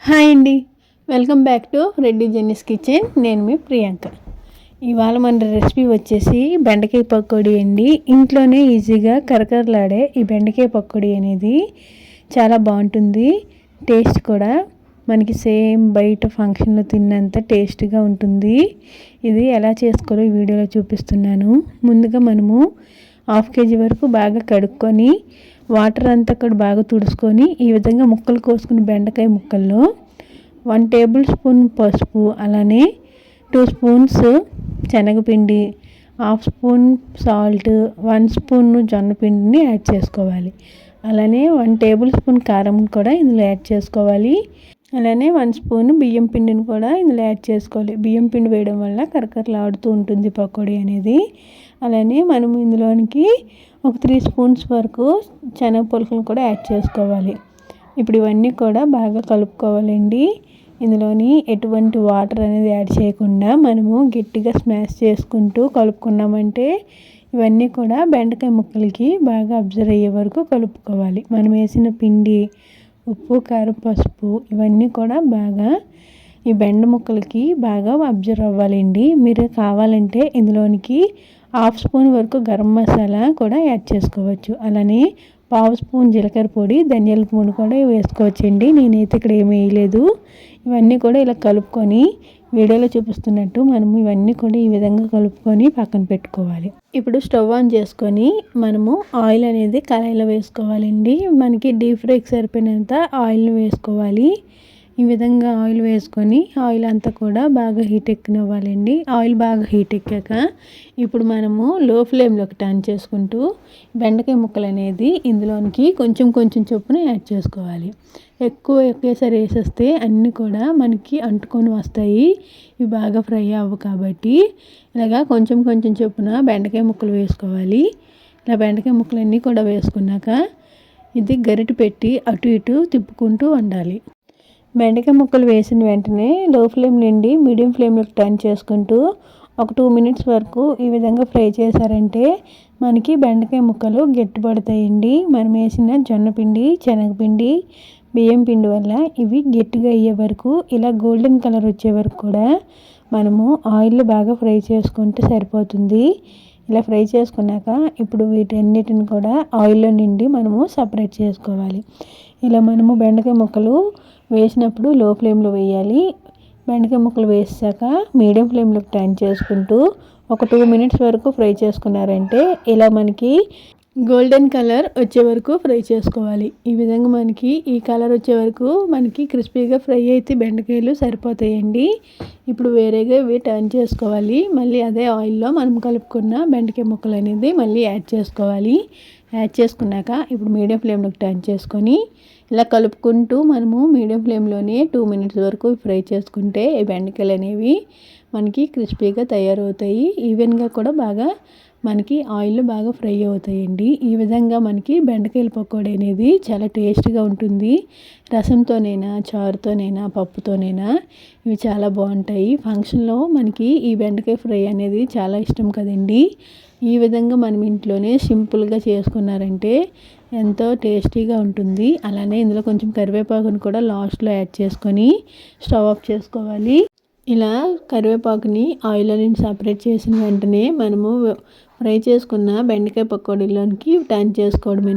Hi అండి, welcome back to Reddy Jenny's kitchen. నేను మీ ప్రియాంక. ఇవాళ మన రెసిపీ వచ్చేసి బెండకాయ పకోడీ అండి. ఇంట్లోనే ఈజీగా కరకరలాడే ఈ బెండకాయ పకోడీ అనేది చాలా బాగుంటుంది. టేస్ట్ కూడా మనకి సేమ్ బయట ఫంక్షన్లో తిన్నంత టేస్ట్గా ఉంటుంది. ఇది ఎలా చేసుకోవాలో ఈ వీడియోలో చూపిస్తున్నాను. ముందుగా మనము 1/2 kg వరకు బాగా కడుక్కొని వాటర్ అంతా కూడా బాగా తుడుచుకొని ఈ విధంగా ముక్కలు కోసుకుని బెండకాయ ముక్కల్లో 1 టేబుల్ స్పూన్ పసుపు, అలానే 2 స్పూన్స్ శనగపిండి, 1/2 స్పూన్ సాల్ట్, 1 స్పూన్ జొన్నపిండిని యాడ్ చేసుకోవాలి. అలానే 1 టేబుల్ స్పూన్ కారం కూడా ఇందులో యాడ్ చేసుకోవాలి. అలానే 1 స్పూన్ బియ్యం పిండిని కూడా ఇందులో యాడ్ చేసుకోవాలి. బియ్యం పిండి వేయడం వల్ల కరకరలాడుతూ ఉంటుంది పకోడీ అనేది. అలానే మనం ఇందులోనికి ఒక 3 స్పూన్స్ వరకు శనగ పలుకులు కూడా యాడ్ చేసుకోవాలి. ఇప్పుడు ఇవన్నీ కూడా బాగా కలుపుకోవాలండి. ఇందులోని ఎటువంటి వాటర్ అనేది యాడ్ చేయకుండా మనము గట్టిగా స్మాష్ చేసుకుంటూ కలుపుకున్నామంటే ఇవన్నీ కూడా బెండకాయ ముక్కలకి బాగా అబ్జర్వ్ అయ్యే వరకు కలుపుకోవాలి. మనం వేసిన పిండి, ఉప్పు, కారం, పసుపు ఇవన్నీ కూడా బాగా ఈ బెండ ముక్కలకి బాగా అబ్జర్వ్ అవ్వాలండి. మీరు కావాలంటే ఇందులోనికి 1/2 స్పూన్ వరకు గరం మసాలా కూడా యాడ్ చేసుకోవచ్చు. అలానే 1/2 స్పూన్ జీలకర్ర పొడి, ధనియాల పొడి కూడా వేసుకోవచ్చండి. నేనైతే ఇక్కడ ఏమీ వేయలేదు. ఇవన్నీ కూడా ఇలా కలుపుకొని వీడియోలో చూపిస్తున్నట్టు మనము ఇవన్నీ కూడా ఈ విధంగా కలుపుకొని పక్కన పెట్టుకోవాలి. ఇప్పుడు స్టవ్ ఆన్ చేసుకొని మనము ఆయిల్ అనేది కళాయిలో వేసుకోవాలండి. మనకి డీప్ ఫ్రైకి సరిపోయినంత ఆయిల్ని వేసుకోవాలి. ఈ విధంగా ఆయిల్ వేసుకొని ఆయిల్ అంతా కూడా బాగా హీట్ ఎక్కనివ్వాలండి. ఆయిల్ బాగా హీట్ ఎక్కాక ఇప్పుడు మనము లో ఫ్లేమ్లోకి టర్న్ చేసుకుంటూ బెండకాయ ముక్కలు అనేది ఇందులోనికి కొంచెం కొంచెం చొప్పున యాడ్ చేసుకోవాలి. ఎక్కువ ఒకేసారి వేసేస్తే అన్నీ కూడా మనకి అంటుకొని వస్తాయి. ఇవి బాగా ఫ్రై అవ్వవు కాబట్టి ఇలాగా కొంచెం కొంచెం చొప్పున బెండకాయ ముక్కలు వేసుకోవాలి. ఇలా బెండకాయ ముక్కలన్నీ కూడా వేసుకున్నాక ఇది గరిటె పెట్టి అటు ఇటు తిప్పుకుంటూ ఉండాలి. బెండకాయ ముక్కలు వేసిన వెంటనే లో ఫ్లేమ్ నుండి మీడియం ఫ్లేమ్లోకి టర్న్ చేసుకుంటూ ఒక 2 మినిట్స్ వరకు ఈ విధంగా ఫ్రై చేశారంటే మనకి బెండకాయ ముక్కలు గట్టిపడతాయండి. మనం వేసిన జొన్నపిండి, శనగపిండి, బియ్యం పిండి వల్ల ఇవి గట్టిగా అయ్యే వరకు ఇలా గోల్డెన్ కలర్ వచ్చే వరకు కూడా మనము ఆయిల్లో బాగా ఫ్రై చేసుకుంటే సరిపోతుంది. ఇలా ఫ్రై చేసుకున్నాక ఇప్పుడు వీటన్నిటిని కూడా ఆయిల్లో నుండి మనము సపరేట్ చేసుకోవాలి. ఇలా మనము బెండకాయ ముక్కలు వేసినప్పుడు లో ఫ్లేమ్లో వేయాలి. బెండకాయ ముక్కలు వేసాక మీడియం ఫ్లేమ్లోకి టర్న్ చేసుకుంటూ ఒక 2 మినిట్స్ వరకు ఫ్రై చేసుకున్నారంటే ఇలా మనకి గోల్డెన్ కలర్ వచ్చే వరకు ఫ్రై చేసుకోవాలి. ఈ విధంగా మనకి ఈ కలర్ వచ్చే వరకు మనకి క్రిస్పీగా ఫ్రై అయితే బెండకాయలు సరిపోతాయండి. ఇప్పుడు వేరేగా ఇవి టర్న్ చేసుకోవాలి. మళ్ళీ అదే ఆయిల్లో మనం కలుపుకున్న బెండకాయ ముక్కలు అనేది మళ్ళీ యాడ్ చేసుకోవాలి. యాడ్ చేసుకున్నాక ఇప్పుడు మీడియం ఫ్లేమ్లోకి టర్న్ చేసుకొని ఇలా కలుపుకుంటూ మనము మీడియం ఫ్లేమ్లోనే 2 మినిట్స్ వరకు ఫ్రై చేసుకుంటే ఈ బెండకాయలు అనేవి మనకి క్రిస్పీగా తయారవుతాయి. ఈవెన్గా కూడా బాగా మనకి ఆయిల్లో బాగా ఫ్రై అవుతాయండి. ఈ విధంగా మనకి బెండకాయల పకోడీ అనేది చాలా టేస్ట్గా ఉంటుంది. రసంతోనైనా, చారుతోనైనా, పప్పుతోనైనా ఇవి చాలా బాగుంటాయి. ఫంక్షన్లో మనకి ఈ బెండకాయ ఫ్రై అనేది చాలా ఇష్టం కదండి. ఈ విధంగా మనం ఇంట్లోనే సింపుల్గా చేసుకున్నారంటే ఎంతో టేస్టీగా ఉంటుంది. అలానే ఇందులో కొంచెం కరివేపాకుని కూడా లాస్ట్లో యాడ్ చేసుకొని స్టవ్ ఆఫ్ చేసుకోవాలి. ఇలా కరివేపాకుని ఆయిల్లో నుంచి సపరేట్ చేసిన వెంటనే మనము ఫ్రై చేసుకున్న బెండకాయ పకోడీలోనికి టర్న్ చేసుకోవడమే.